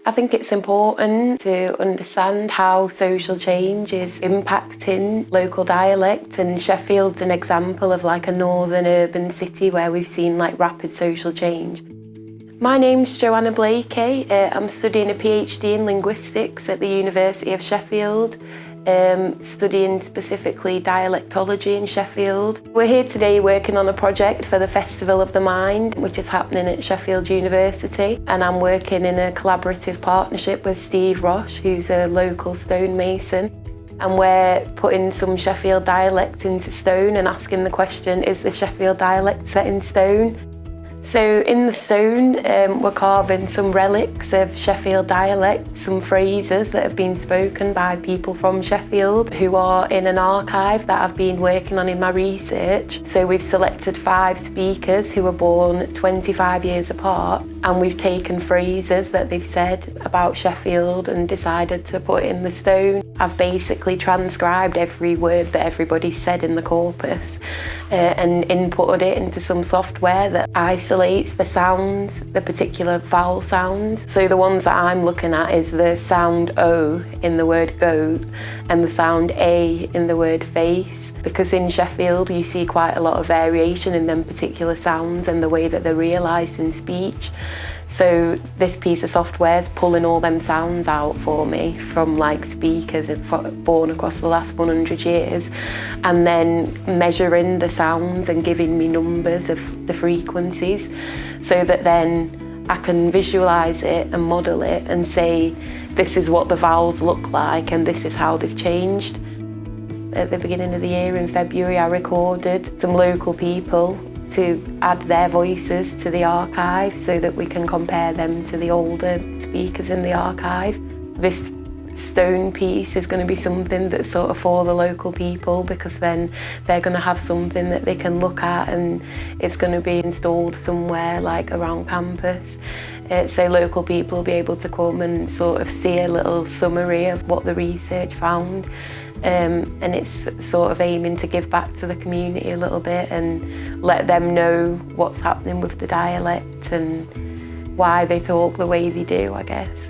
I think it's important to understand how social change is impacting local dialects, and Sheffield's an example of like a northern urban city where we've seen like rapid social change. My name's Johanna Blakey. I'm studying a PhD in linguistics at the University of Sheffield, studying specifically dialectology in Sheffield. We're here today working on a project for the Festival of the Mind, which is happening at Sheffield University, and I'm working in a collaborative partnership with Steve Roche, who's a local stonemason, and we're putting some Sheffield dialects into stone and asking the question, is the Sheffield dialect set in stone? So in the stone, we're carving some relics of Sheffield dialects, some phrases that have been spoken by people from Sheffield who are in an archive that I've been working on in my research. So we've selected 5 speakers who were born 25 years apart, and we've taken phrases that they've said about Sheffield and decided to put in the stone. I've basically transcribed every word that everybody said in the corpus and inputted it into some software that isolates the sounds, the particular vowel sounds. So the ones that I'm looking at is the sound O in the word goat and the sound A in the word face, because in Sheffield you see quite a lot of variation in them particular sounds and the way that they're realised in speech. So this piece of software is pulling all them sounds out for me from like speakers born across the last 100 years, and then measuring the sounds and giving me numbers of the frequencies, so that then I can visualise it and model it and say, this is what the vowels look like and this is how they've changed. At the beginning of the year in February, I recorded some local people to add their voices to the archive so that we can compare them to the older speakers in the archive. This stone piece is going to be something that's sort of for the local people, because then they're going to have something that they can look at, and it's going to be installed somewhere like around campus. So local people will be able to come and sort of see a little summary of what the research found. And it's sort of aiming to give back to the community a little bit and let them know what's happening with the dialect and why they talk the way they do, I guess.